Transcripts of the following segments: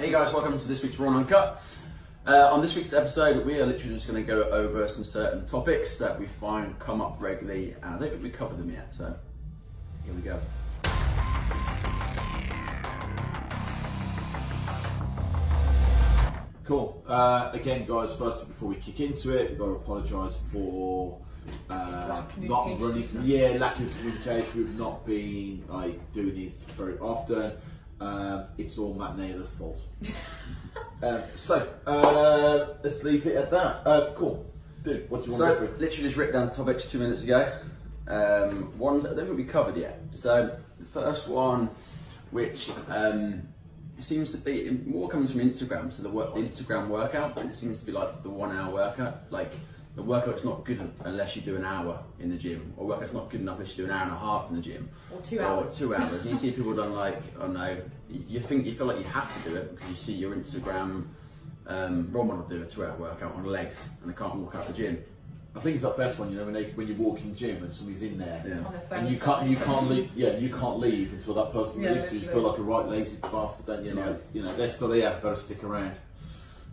Hey guys, welcome to this week's Raw and Uncut. On this week's episode, we are literally just going to go over some certain topics that we find come up regularly, and I don't think we covered them yet, so here we go. Cool. Again, guys, first before we kick into it, we've got to apologise for not running. Yeah, lack of communication. We've not been doing these very often. It's all Matt Naylor's fault. So let's leave it at that. Cool. Dude, what do you want to go through? Literally just written down the topics 2 minutes ago. Ones that I don't think we covered yet. So the first one, which seems to be, more comes from Instagram, so the Instagram workout, but it seems to be like the 1 hour workout. Like the workout's not good unless you do an hour in the gym, or workout's not good enough unless you do an hour and a half in the gym. Or 2 hours. Or 2 hours. And you see people done like, oh no, you feel like you have to do it because you see your Instagram role model do a 2 hour workout on legs and they can't walk out the gym. I think it's the best one, you know, when you walk in the gym and somebody's in there, yeah. and you can't leave. Yeah, you can't leave until that person leaves because you feel like a right lazy bastard. Then you're like, you know, they're still here, better stick around.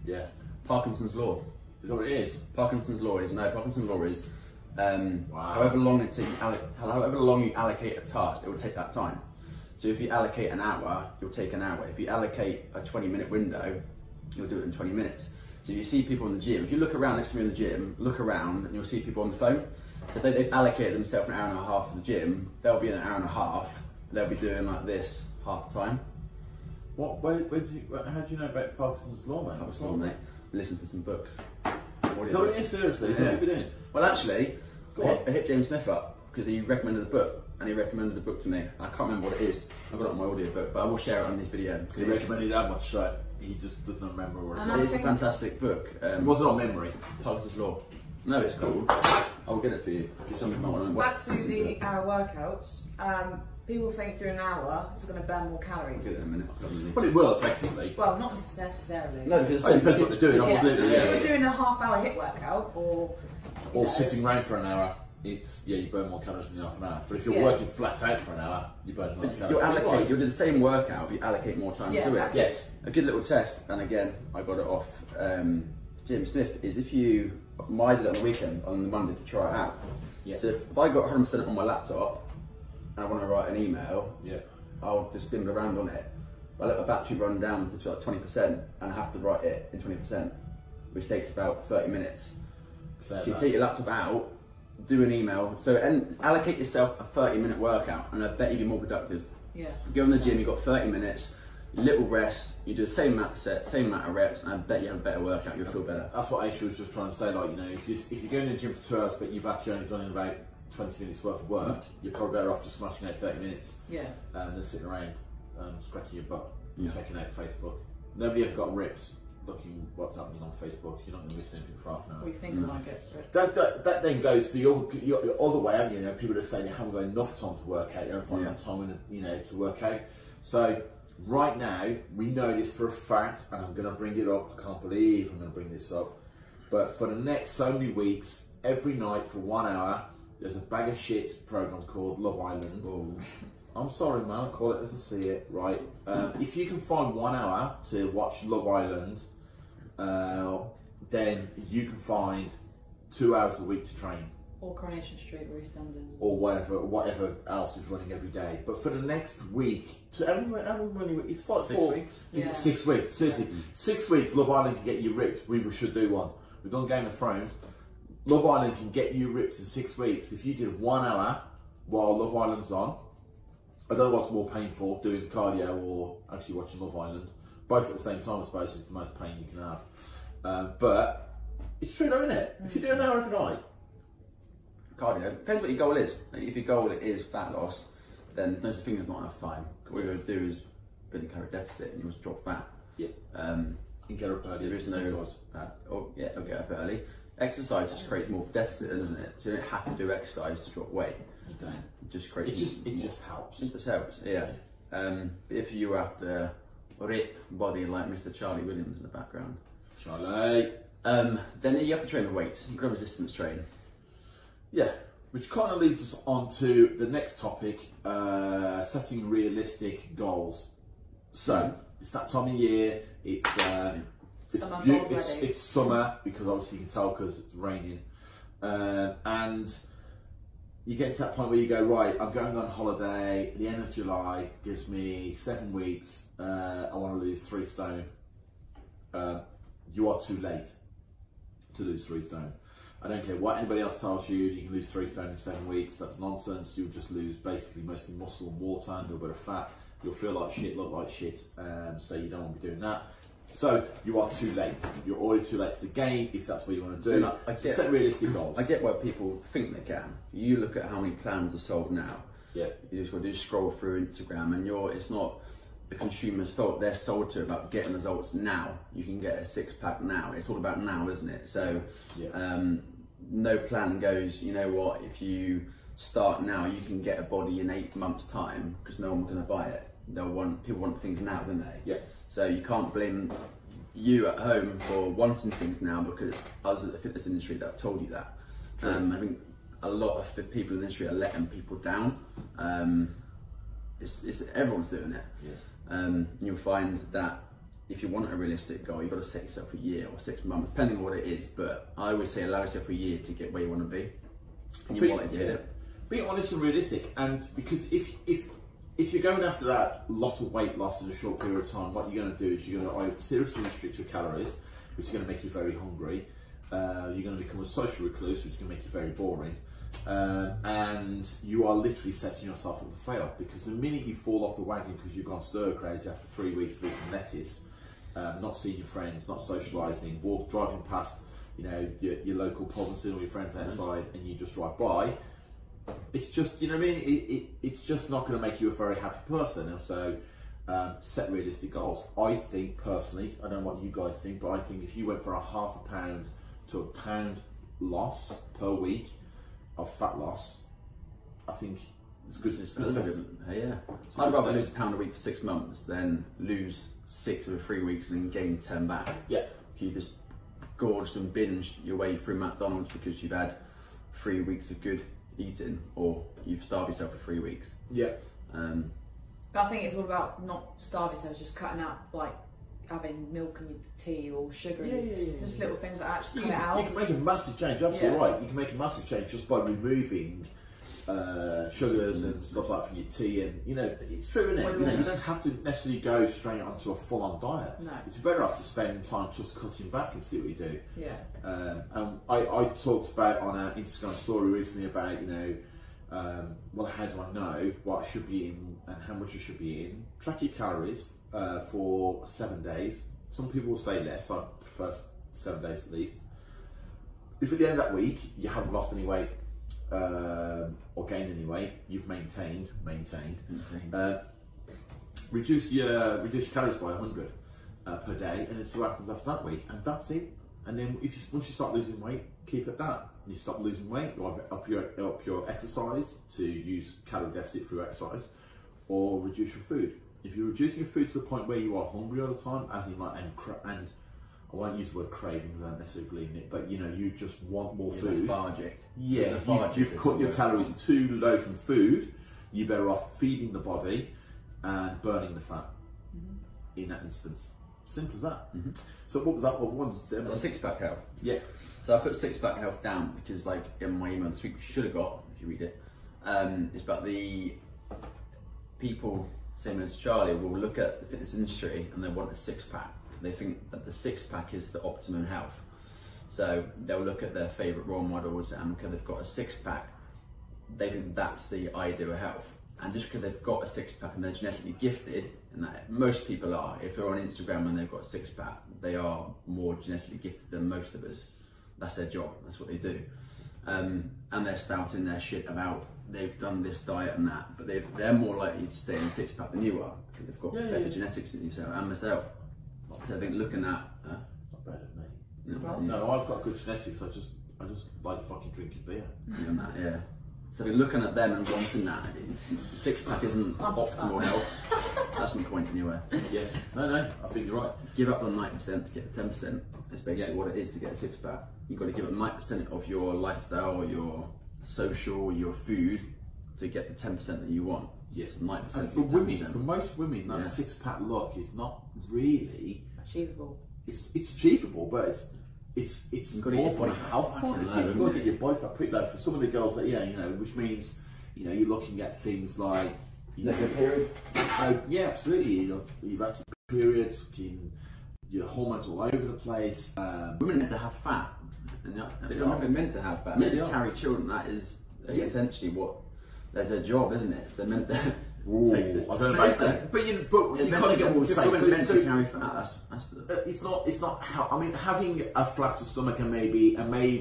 Yeah. Parkinson's law. Is that what it is? Parkinson's law is Wow. however long you allocate a task, it will take that time. So if you allocate an hour, you'll take an hour. If you allocate a 20-minute window, you'll do it in 20 minutes. So you see people in the gym, if you look around next to me in the gym, look around and you'll see people on the phone. So they've allocated themselves an hour and a half for the gym, they'll be in an hour and a half, they'll be doing like this half the time. How do you know about Parkinson's law, mate? Parkinson's law, mate. Listen to some books. So it is seriously, what have you been doing? Well actually, I hit James Smith up because he recommended a book, and he recommended a book to me. I can't remember what it is. I've got it on my audio book, but I will share it on this video. He recommended that much, so he just doesn't remember what it was. It's a fantastic book. It wasn't on memory. Parkinson's law. No, it's called. I will get it for you. Something might want to Back to the hour workouts. People think doing an hour is going to burn more calories. I'll get it in a minute. Well, it will effectively. Well, not necessarily. No, because it depends what they're doing. Absolutely. If you're doing a half-hour HIIT workout, or sitting around for an hour, you burn more calories than half an hour. But if you're working flat out for an hour, you burn more calories. You'll do the same workout, but you allocate more time to exactly. it. Yes. A good little test, and again, I got it off James Smith, is if you, I did it on the weekend, on the Monday to try it out. Yeah. So if I got 100% on my laptop, and I want to write an email, I'll just spin around on it. I let my battery run down to like 20%, and I have to write it in 20%, which takes about 30 minutes. So you take your laptop out, do an email, and allocate yourself a 30-minute workout, and I bet you'll be more productive. Yeah. Go in the gym, you've got 30 minutes, little rest, you do the same amount of sets, same amount of reps, and I bet you have a better workout, you'll feel better. That's what Aisha was just trying to say, like, you know, if you're going to the gym for 2 hours, but you've actually only done about 20 minutes worth of work, you're probably better off just smashing out 30 minutes than sitting around scratching your butt, checking out Facebook. Nobody ever got ripped looking what's happening on Facebook. You're not going to miss anything for half an hour. We think like it. That then goes to your other way, haven't you? You know, people are saying you haven't got enough time to work out, you don't find enough time to work out. So right now, we know this for a fact, and I'm going to bring it up. I can't believe I'm going to bring this up. But for the next so many weeks, every night for 1 hour, there's a bag of shit program called Love Island. Oh. I'm sorry, man, I'll call it as I see it, right? If you can find 1 hour to watch Love Island, then you can find 2 hours a week to train. Or Coronation Street, where he's standing. Or whatever else is running every day. But for the next week, it's 6 weeks. Is it 6 weeks? Seriously, 6 weeks, Love Island can get you ripped. We should do one. We've done Game of Thrones. Love Island can get you ripped in 6 weeks. If you did 1 hour while Love Island's on, I don't know what's more painful, doing cardio or actually watching Love Island. Both at the same time, I suppose, is the most pain you can have. But it's true, though, isn't it? If you do an hour every night. Cardio, depends what your goal is. If your goal is fat loss, then there's no such thing as not enough time. What you're going to do is build a calorie deficit and you want to drop fat. Yeah. And get up early. There is no, or get up early. Exercise just creates more deficit, doesn't it? So you don't have to do exercise to drop weight. You don't. It just creates. It just helps. It just helps, yeah. If you have the ripped body like Mr. Charlie Williams in the background, Charlie, then you have to train with weights. You've got to resistance train. Yeah, which kind of leads us on to the next topic: setting realistic goals. So it's that time of year. It's Summer, it's summer because obviously you can tell because it's raining, and you get to that point where you go, right, I'm going on holiday at the end of July, gives me 7 weeks, I want to lose 3 stone. You are too late to lose 3 stone. I don't care what anybody else tells you, you can lose 3 stone in 7 weeks. That's nonsense. You'll just lose basically mostly muscle and water and a little bit of fat. You'll feel like shit, look like shit, so you don't want to be doing that. So you are too late. You're already too late to the game if that's what you want to do. I get, set realistic goals. I get why people think they can. You look at how many plans are sold now. Yeah. You just got to scroll through Instagram, and it's not the consumer's fault. They're sold to about getting results now. You can get a 6-pack now. It's all about now, isn't it? So no plan goes, you know what, if you start now, you can get a body in 8 months' time, because no one's going to buy it. People want things now, don't they? Yeah. So you can't blame you at home for wanting things now because us at the fitness industry that have told you that. I think a lot of the people in the industry are letting people down. It's everyone's doing it. Yeah. You'll find that if you want a realistic goal, you've got to set yourself a year or 6 months, depending on what it is. But I always say allow yourself a year to get where you want to be. And you want to get it. Be honest and realistic, and because if you're going after that lot of weight loss in a short period of time, what you're going to do is you're going to seriously restrict your calories, which is going to make you very hungry. You're going to become a social recluse, which is going to make you very boring. And you are literally setting yourself up to fail, because the minute you fall off the wagon because you've gone stir crazy after 3 weeks of eating lettuce, not seeing your friends, not socialising, driving past, your local pub and seeing all your friends outside, and you just drive by, it's just, you know what I mean? It's just not going to make you a very happy person. And so set realistic goals. I think personally, I don't know what you guys think, but I think if you went for a £0.5 pound to £1 pound loss per week of fat loss, I think it's good. Yeah. I'd rather lose £1 a week for 6 months than lose 6 over 3 weeks and then gain 10 back. Yeah. If you just gorged and binged your way through McDonald's because you've had 3 weeks of good eating, or you've starved yourself for 3 weeks. Yeah. But I think it's all about not starving yourself, just cutting out, like having milk in your tea or sugar. Just little things that actually cut it out. You can make a massive change. You're absolutely right. You can make a massive change just by removing sugars and stuff like that from your tea, and it's true, isn't it? You don't have to necessarily go straight onto a full-on diet. No. It's better off to spend time just cutting back and see what you do. Yeah. And I talked about on our Instagram story recently about well, how do I know what I should be eating and how much I should be eating? Track your calories for 7 days. Some people will say less. I prefer 7 days at least. If at the end of that week you haven't lost any weight or gained any weight, you've maintained. Reduce your calories by 100 per day, and it's what happens after that week, and that's it. And then once you start losing weight, keep at that. You stop losing weight, you either up your exercise to use calorie deficit through exercise, or reduce your food. If you're reducing your food to the point where you are hungry all the time, as in like, and I won't use the word craving because I don't necessarily believe in it, but you just want more food. Lethargic. Yeah, you've cut your calories too low from food, you're better off feeding the body and burning the fat in that instance. Simple as that. So what was that? What was a 6-pack health? Yeah. So I put 6-pack health down because, like, in my email this week, you should have got, if you read it, it's about the people, same as Charlie, will look at the fitness industry and they want a 6-pack. They think that the 6-pack is the optimum health. So they'll look at their favourite role models, and because they've got a 6-pack, they think that's the ideal health. And just because they've got a 6-pack and they're genetically gifted, and that most people are, if they're on Instagram and they've got a 6-pack, they are more genetically gifted than most of us. That's their job, that's what they do. And they're spouting their shit about they've done this diet and that, but they're more likely to stay in a 6-pack than you are, because they've got better genetics than yourself and myself. So I think looking at... Not bad at me. No, I've got good genetics, I just like fucking drinking beer. Yeah. So we're looking at them and wanting that. 6-pack isn't optimal health. That's my point anyway. Yes. No, I think you're right. Give up on 90% to get the 10%. That's basically what it is to get a 6-pack. You've got to give up 90% of your lifestyle, your social, your food to get the 10% that you want. Yes, 90%. And for women, for most women, that six-pack look is not really achievable. It's achievable, but it's more from a health point of view. You've got to get your body fat pretty low. For some of the girls that which means you're looking at things like regular periods. Yeah, absolutely. Your erratic periods, your hormones all over the place. Women are meant to have fat. They're not meant to have fat. They're meant to carry children. That is essentially what their job, isn't it? They're meant to. Sexist. I don't know about that. But you can't get all the same. Meant to carry fat. It's not how. I mean, having a flatter stomach and maybe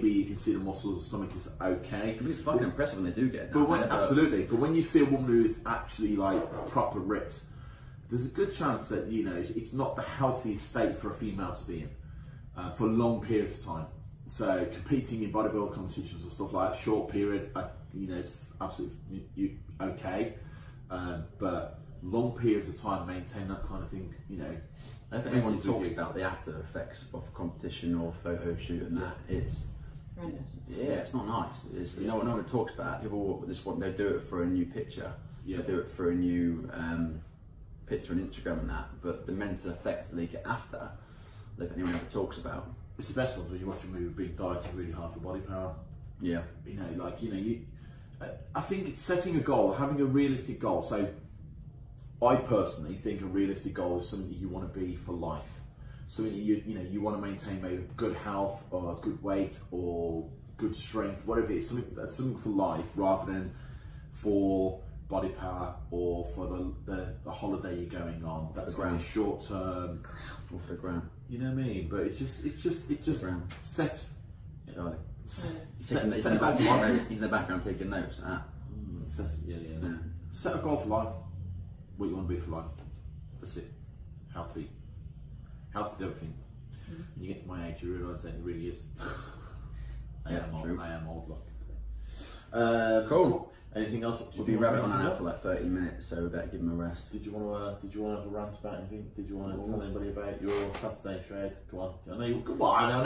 you can see the muscles of the stomach is okay. It's fucking impressive when they do get that. Absolutely. But when you see a woman who is actually like proper ripped, there's a good chance that it's not the healthiest state for a female to be in for long periods of time. So competing in bodybuilding competitions and stuff like that, short period, it's absolutely okay. But long periods of time, maintain that kind of thing, I think anyone talks about the after effects of a competition or photo shoot and that, it's horrendous. Yeah, it's not nice. No one talks about it. People just want, they do it for a new picture. They do it for a new picture on Instagram and that, but the mental effects that they get after, if anyone ever talks about. It's the best ones when you watch a movie being dieting really hard for body power. Yeah. I think it's setting a goal, having a realistic goal. So I personally think a realistic goal is something that you want to be for life. Something that you want to maintain maybe good health or good weight or good strength, whatever it is. Something for life rather than for body power or for the holiday you're going on. That's very short term. Or for the gram. You know what I mean? But it just set. Charlie. He's in the background taking notes. Set a goal for life. What you want to be for life. That's it. Healthy. Health is everything. When you get to my age, you realise that it really is. I am old. Look. Cool. Anything else? We'll be rabbit on now for like 30 minutes, so we better give him a rest. Did you want to have a rant about anything? Did you want to tell anybody about your Saturday shred? Go on. I know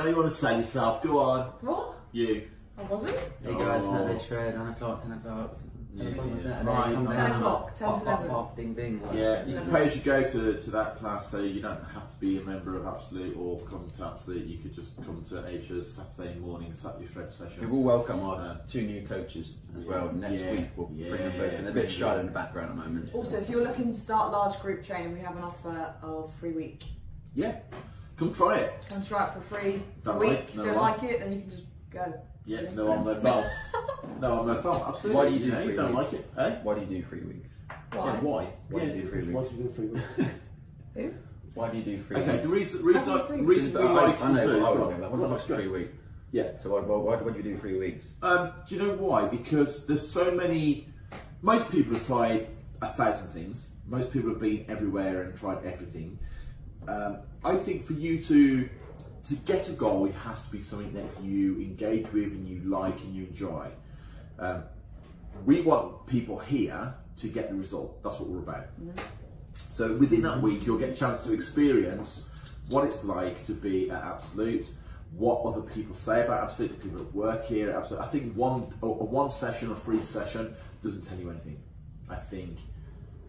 you want to sell yourself. Go on. What? You. Oh, was it? Hey guys, Saturday shred, 9 o'clock, 10 o'clock. 10 o'clock was that? Right. 10 o'clock, 10 to 11. Pop, ding ding. Yeah, you can pay as you go to that class, so you don't have to be a member of Absolute or come to Absolute. You could just come to Asia's Saturday morning Saturday shred session. We will welcome our 2 new coaches as well next week. We'll bring them both in. They're a bit shy in the background at the moment. Also, if you're looking to start large group training, we have an offer of free week. Yeah, come try it. Come try it for free for a week. If you don't like it, then you can just go. Yeah, no on their phone. No on their phone, absolutely. Why do you do 3 weeks? Don't like it, eh? Why do you do 3 weeks? Why? Yeah, why? Why do you do 3 weeks? Why do you do 3 weeks? Who? Why do you do 3 okay, weeks? the reason we like to do... What's 3 weeks? Yeah. So why do you do 3 weeks? Do you know why? Because there's so many... Most people have tried 1,000 things. Most people have been everywhere and tried everything. I think for you to get a goal, it has to be something that you engage with and you like and you enjoy. We want people here to get the result. That's what we're about. So within that week, you'll get a chance to experience what it's like to be at Absolute, what other people say about Absolute, the people that work here at Absolute. I think one session, a free session, doesn't tell you anything. I think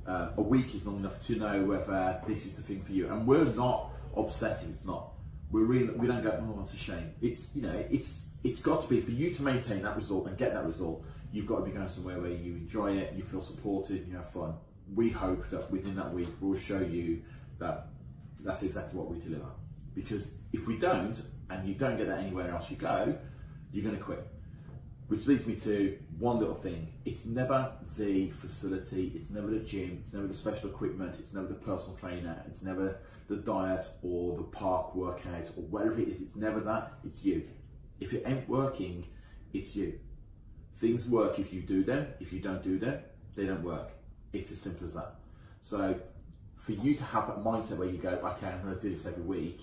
a week is long enough to know whether this is the thing for you. And we're not upset if it's not. We don't go, oh, that's a shame. It's got to be, for you to maintain that result and get that result, you've got to be going somewhere where you enjoy it, you feel supported, you have fun. We hope that within that week we'll show you that that's exactly what we deliver. Because if we don't, and you don't get that anywhere else you go, you're going to quit. Which leads me to one little thing. It's never the facility, it's never the gym, it's never the special equipment, it's never the personal trainer, it's never the diet or the park workout or whatever it is, it's never that, it's you. If it ain't working, it's you. Things work if you do them, if you don't do them, they don't work. It's as simple as that. So for you to have that mindset where you go, okay, I'm going to do this every week,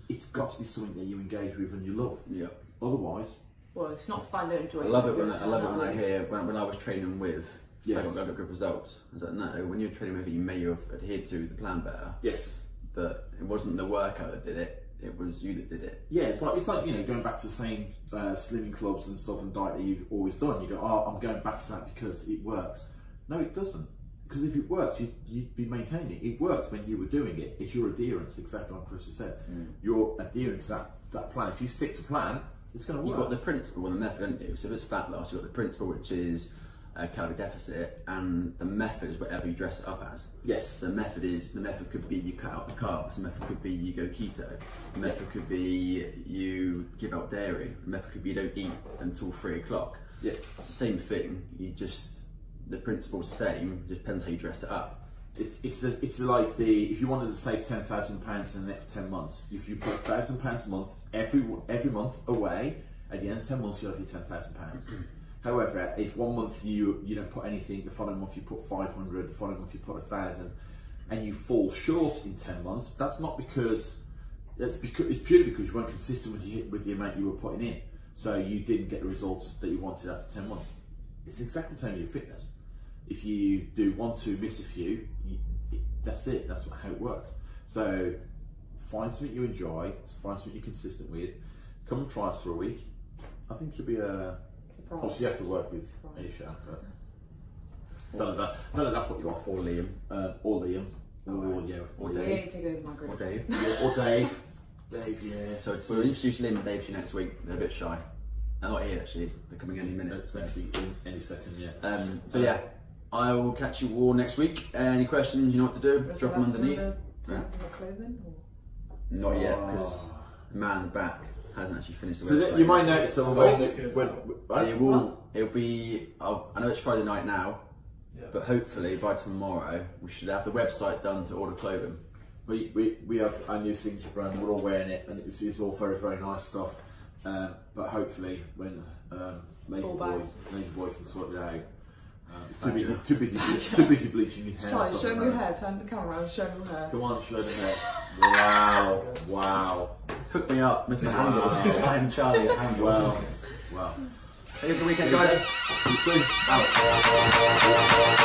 it's got to be something that you engage with and you love. Yeah. Otherwise, well, it's not fun, don't enjoy it. I love it when I hear when I was training with. Yes. I got good results. I was like, no, when you're training with it, you may have adhered to the plan better. Yes. But it wasn't the workout that did it. It was you that did it. Yeah, it's like going back to the same slimming clubs and stuff and diet that you've always done. You go, oh, I'm going back to that because it works. No, it doesn't. because if it works, you'd be maintaining it. It works when you were doing it. It's your adherence, exactly like Chris just said. Your adherence to that plan. If you stick to plan, it's going to work. You've got the principle and the method, haven't you? So if it's fat loss, you've got the principle, which is calorie deficit, and the method is whatever you dress it up as. Yes. So the method could be you cut out the carbs. The method could be you go keto. The method could be you give up dairy. The method could be you don't eat until 3 o'clock. Yeah. It's the same thing. The principle's the same. It just depends how you dress it up. It's like if you wanted to save £10,000 in the next 10 months, if you put £1,000 a month every month away, at the end of 10 months you'll have your £10,000. However, if one month you don't put anything, the following month you put 500, the following month you put 1,000, and you fall short in 10 months, it's purely because you weren't consistent with the amount you were putting in. So you didn't get the results that you wanted after 10 months. It's exactly the same with your fitness. If you do 1, 2, miss a few, that's it. That's how it works. So find something you enjoy, find something you're consistent with. Come and try us for a week. I think you'll be obviously you have to work with Aisha, but don't let that put you off. Or Liam. Or Liam. Or Yeah, Dave. take over my group. Or Dave. Or Dave. Dave, yeah. So we'll introduce Liam and Dave to you next week. They're a bit shy. They're not here actually. They're coming any minute. It's actually in any second, yeah. So yeah, I will catch you all next week. Any questions? You know what to do. Drop them underneath. Clothing, or? Not yet, because the man in the back hasn't actually finished the So website. you might notice that it'll be. I know it's Friday night now, but hopefully by tomorrow we should have the website done to order clothing. We have our new signature brand. We're all wearing it, and it's all very, very nice stuff. But hopefully when Lazy Boy can sort it out. Too busy bleaching his hair. Charlie, show me your hair. Turn the camera around. Show me your hair. Come on, show the hair. Wow. Hook me up, Mr. Handle. I am Charlie at Handle. Wow. Have a good weekend, guys. See you soon. Bye.